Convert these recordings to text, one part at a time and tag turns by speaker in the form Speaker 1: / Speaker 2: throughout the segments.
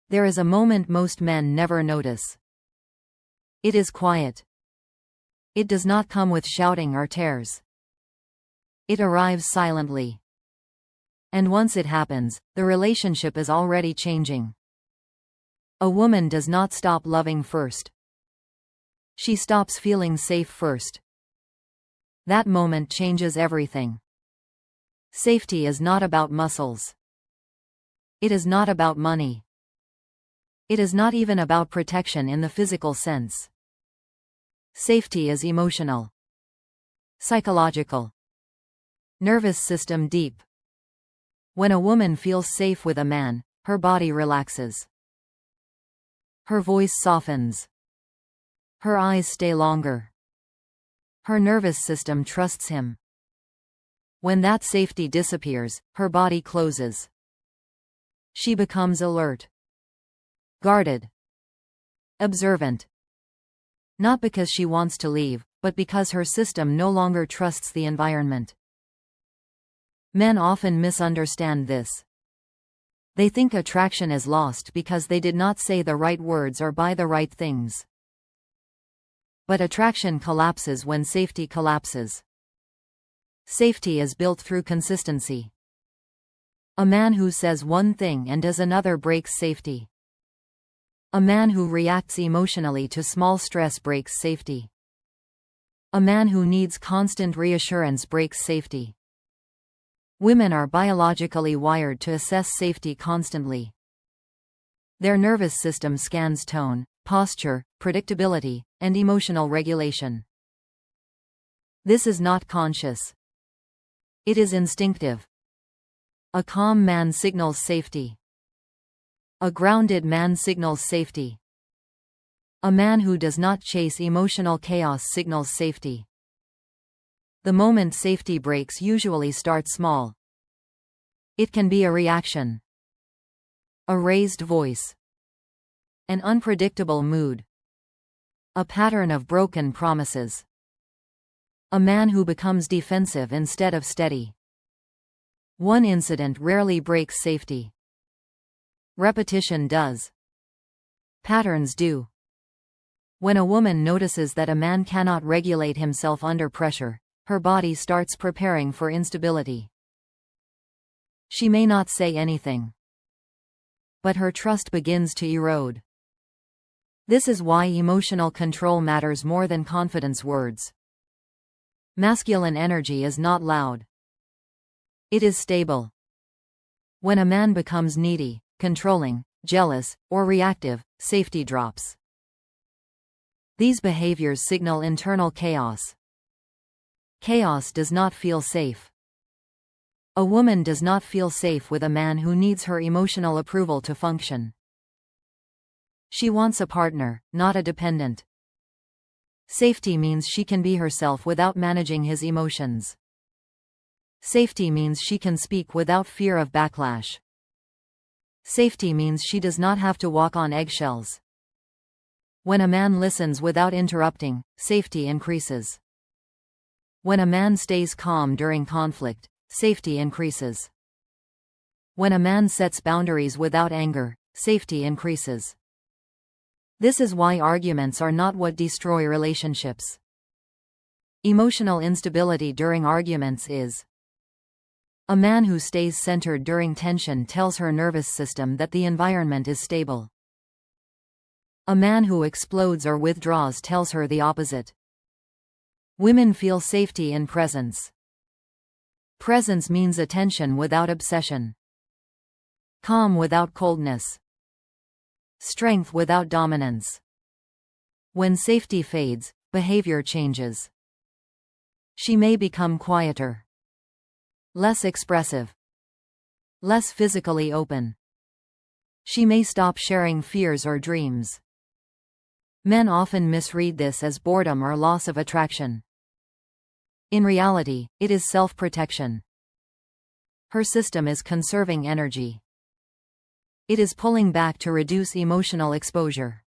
Speaker 1: There is a moment most men never notice. It is quiet. It does not come with shouting or tears. It arrives silently. And once it happens, the relationship is already changing. A woman does not stop loving first. She stops feeling safe first. That moment changes everything. Safety is not about muscles. It is not about money. It is not even about protection in the physical sense. Safety is emotional, psychological, nervous system deep. When a woman feels safe with a man, her body relaxes. Her voice softens. Her eyes stay longer. Her nervous system trusts him. When that safety disappears, her body closes. She becomes alert, guarded, observant. Not because she wants to leave, but because her system no longer trusts the environment. Men often misunderstand this. They think attraction is lost because they did not say the right words or buy the right things. But attraction collapses when safety collapses. Safety is built through consistency. A man who says one thing and does another breaks safety. A man who reacts emotionally to small stress breaks safety. A man who needs constant reassurance breaks safety. Women are biologically wired to assess safety constantly. Their nervous system scans tone, posture, predictability, and emotional regulation. This is not conscious. It is instinctive. A calm man signals safety. A grounded man signals safety. A man who does not chase emotional chaos signals safety. The moment safety breaks usually starts small. It can be a reaction, a raised voice, an unpredictable mood, a pattern of broken promises, a man who becomes defensive instead of steady. One incident rarely breaks safety. Repetition does. Patterns do. When a woman notices that a man cannot regulate himself under pressure, her body starts preparing for instability. She may not say anything, but her trust begins to erode. This is why emotional control matters more than confidence words. Masculine energy is not loud. It is stable. When a man becomes needy, controlling, jealous, or reactive, safety drops. These behaviors signal internal chaos. Chaos does not feel safe. A woman does not feel safe with a man who needs her emotional approval to function. She wants a partner, not a dependent. Safety means she can be herself without managing his emotions. Safety means she can speak without fear of backlash. Safety means she does not have to walk on eggshells. When a man listens without interrupting, safety increases. When a man stays calm during conflict, safety increases. When a man sets boundaries without anger, safety increases. This is why arguments are not what destroy relationships. Emotional instability during arguments is. A man who stays centered during tension tells her nervous system that the environment is stable. A man who explodes or withdraws tells her the opposite. Women feel safety in presence. Presence means attention without obsession. Calm without coldness. Strength without dominance. When safety fades, behavior changes. She may become quieter, less expressive, less physically open. She may stop sharing fears or dreams. Men often misread this as boredom or loss of attraction. In reality, it is self-protection. Her system is conserving energy. It is pulling back to reduce emotional exposure.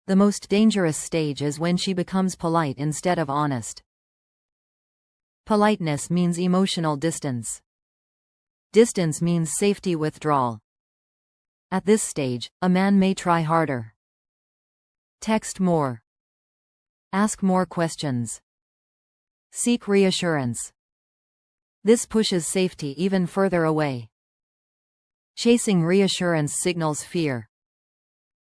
Speaker 1: The most dangerous stage is when she becomes polite instead of honest. Politeness means emotional distance. Distance means safety withdrawal. At this stage, a man may try harder. Text more. Ask more questions. Seek reassurance. This pushes safety even further away. Chasing reassurance signals fear.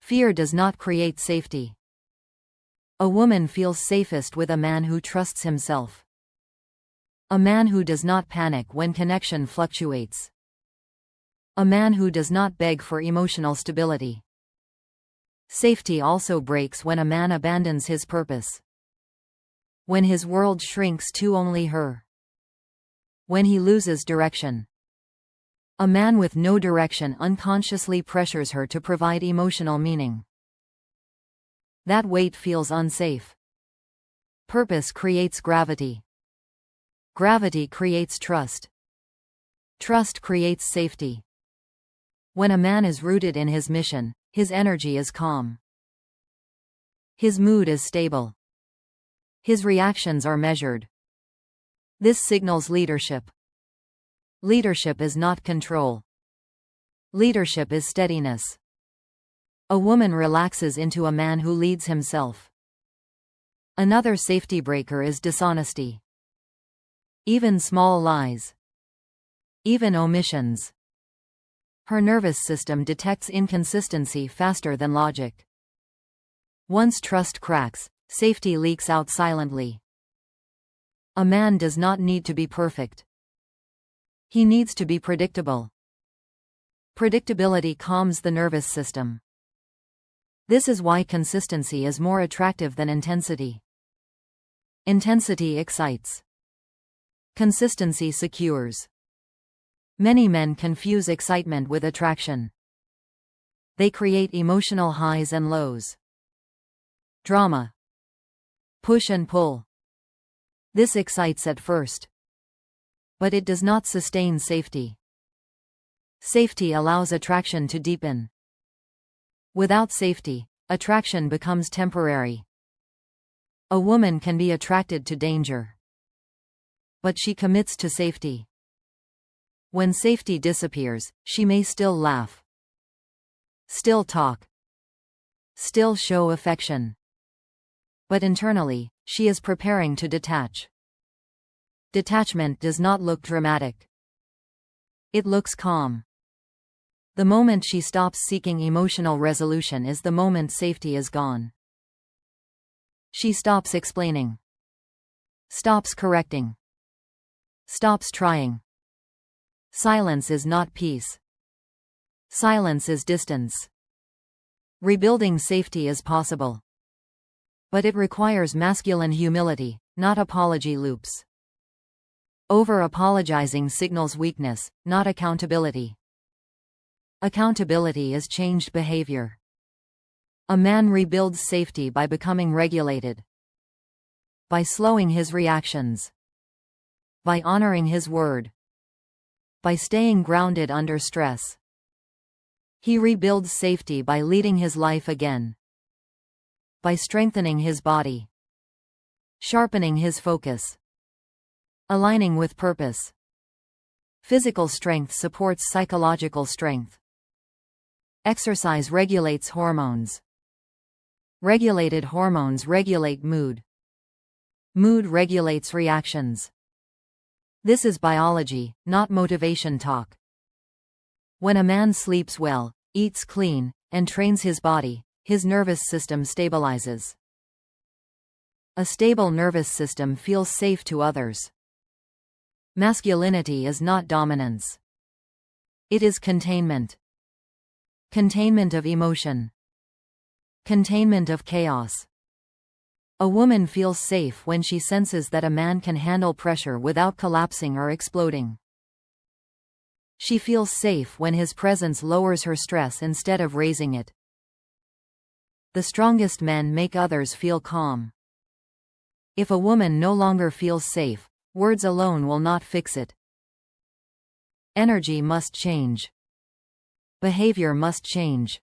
Speaker 1: Fear does not create safety. A woman feels safest with a man who trusts himself. A man who does not panic when connection fluctuates. A man who does not beg for emotional stability. Safety also breaks when a man abandons his purpose. When his world shrinks to only her. When he loses direction. A man with no direction unconsciously pressures her to provide emotional meaning. That weight feels unsafe. Purpose creates gravity. Gravity creates trust. Trust creates safety. When a man is rooted in his mission, his energy is calm. His mood is stable. His reactions are measured. This signals leadership. Leadership is not control. Leadership is steadiness. A woman relaxes into a man who leads himself. Another safety breaker is dishonesty. Even small lies. Even omissions. Her nervous system detects inconsistency faster than logic. Once trust cracks, safety leaks out silently. A man does not need to be perfect. He needs to be predictable. Predictability calms the nervous system. This is why consistency is more attractive than intensity. Intensity excites. Consistency secures. Many men confuse excitement with attraction. They create emotional highs and lows. Drama. Push and pull. This excites at first. But it does not sustain safety. Safety allows attraction to deepen. Without safety, attraction becomes temporary. A woman can be attracted to danger. But she commits to safety. When safety disappears, she may still laugh. Still talk. Still show affection. But internally, she is preparing to detach. Detachment does not look dramatic. It looks calm. The moment she stops seeking emotional resolution is the moment safety is gone. She stops explaining. Stops correcting. Stops trying. Silence is not peace. Silence is distance. Rebuilding safety is possible. But it requires masculine humility, not apology loops. Over-apologizing signals weakness, not accountability. Accountability is changed behavior. A man rebuilds safety by becoming regulated. By slowing his reactions. By honoring his word. By staying grounded under stress. He rebuilds safety by leading his life again. By strengthening his body. Sharpening his focus. Aligning with purpose. Physical strength supports psychological strength. Exercise regulates hormones. Regulated hormones regulate mood. Mood regulates reactions. This is biology, not motivation talk. When a man sleeps well, eats clean, and trains his body, his nervous system stabilizes. A stable nervous system feels safe to others. Masculinity is not dominance. It is containment. Containment of emotion. Containment of chaos. A woman feels safe when she senses that a man can handle pressure without collapsing or exploding. She feels safe when his presence lowers her stress instead of raising it. The strongest men make others feel calm. If a woman no longer feels safe, words alone will not fix it. Energy must change. Behavior must change.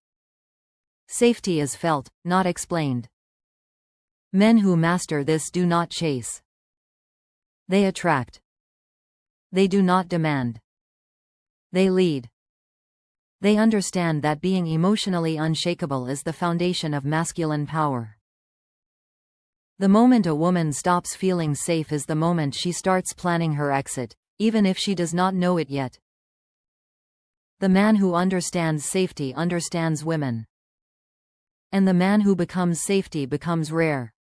Speaker 1: Safety is felt, not explained. Men who master this do not chase. They attract. They do not demand. They lead. They understand that being emotionally unshakable is the foundation of masculine power. The moment a woman stops feeling safe is the moment she starts planning her exit, even if she does not know it yet. The man who understands safety understands women. And the man who becomes safety becomes rare.